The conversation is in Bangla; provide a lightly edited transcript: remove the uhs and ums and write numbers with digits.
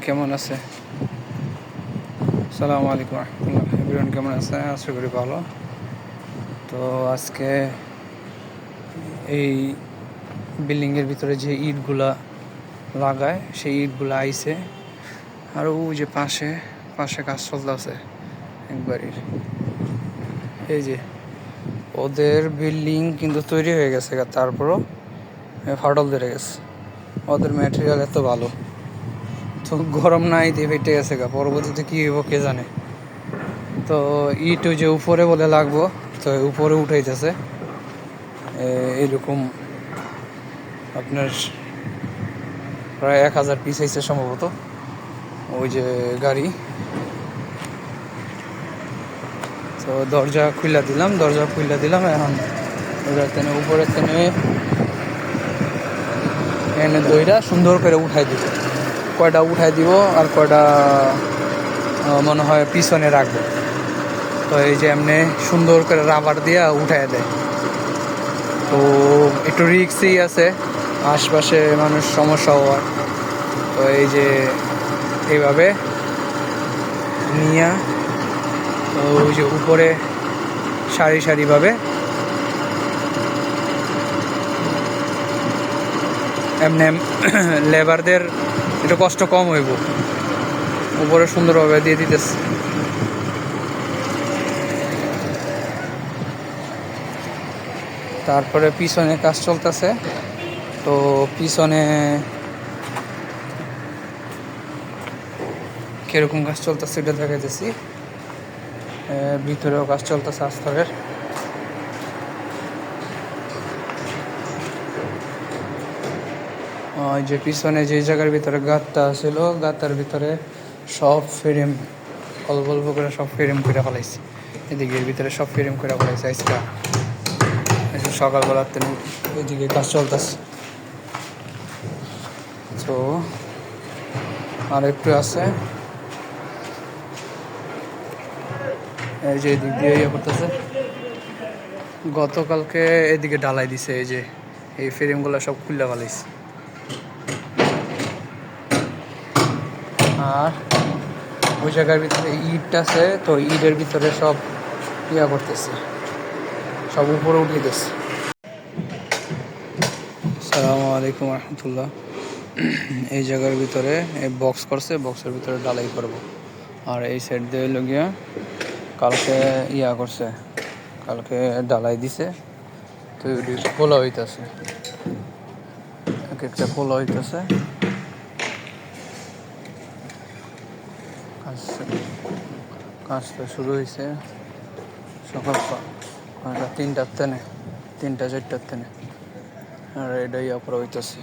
কেমন আছে? আসসালামু আলাইকুম রহমতুল্লাহ। এভরিওয়ান কেমন আছে? আশা করি ভালো। তো আজকে এই বিল্ডিংয়ের ভিতরে যে ইটগুলা লাগায় সেই ইটগুলা আইছে, আর ওই যে পাশে পাশে কাজ চলতেছে একবারই। এই যে ওদের বিল্ডিং কিন্তু তৈরি হয়ে গেছে, তারপরও ফাটল ধরে গেছে। ওদের ম্যাটেরিয়াল এত ভালো, তো গরম নাই দিয়ে ফেটে গেছে পরবর্তীতে কী হইব কে জানে। তো ইট ওই যে উপরে বলে লাগবো, তো উপরে উঠাইতেছে এইরকম আপনার প্রায় 1000 পিস হয়েছে সম্ভবত। ওই যে গাড়ি, তো দরজা খুলে দিলাম এখন ওইটার তেনে উপরের তেনে এনে দইটা সুন্দর করে উঠাই দিব। কয়টা উঠাই দিব আর কয়টা মনে হয় পিছনে রাখবো। তো এই যে এমনি সুন্দর করে রাবার দিয়ে উঠাই দেয়। তো একটু রিক্সই আছে, আশপাশে মানুষ সমস্যা হওয়ার। তো এই যে এইভাবে নিয়ে তো ওই যে উপরে সারি সারিভাবে এমনি লেবারদের একটু কষ্ট কম হইব, উপরে সুন্দরভাবে দিয়ে দিতেছে। তারপরে পিছনে কাজ চলতেছে, তো পিছনে কিরকম কাজ চলতেছে এটা দেখাইতেছি। ভিতরেও কাজ চলতেছে আস্তরের। ওই যে পিছনে যে জায়গার ভিতরে গাঁতটা ছিল, গাঁতার ভিতরে সব ফ্রেম অল্প অল্প করে সব ফ্রেম করে ফেলাইছি। এদিকে ভিতরে সব ফ্রেম করে ফেলাইছি। আজকে সকালবেলার তেমনি এদিকে কাজ চলতেছে। তো আর একটু আছে, এই যে এদিক দিয়ে ইয়ে করতেছে। গতকালকে এদিকে ঢালাই দিছে, এই যে এই ফ্রেমগুলো সব খুলে ফেলাইছে। আর ওই জায়গার ভিতরে ইট আছে, তো ইটের ভিতরে সব ইয়া করতেছে, সব উপরে উঠেতেছে। আসসালামু আলাইকুম রহমতুল্লাহ। এই জায়গার ভিতরে এই বক্স করছে, বক্সের ভিতরে ঢালাই করবো। আর এই সাইড দিয়ে হইল গিয়া কালকে ইয়া করছে, কালকে ঢালাই দিছে। তো খোলা হইতেছে, এক একটা খোলা হইতেছে। কাজ তো শুরু হয়েছে সকাল 3টার থেকে 3টা 4টার থেকে, আর এটাই অপরা হইতেছে।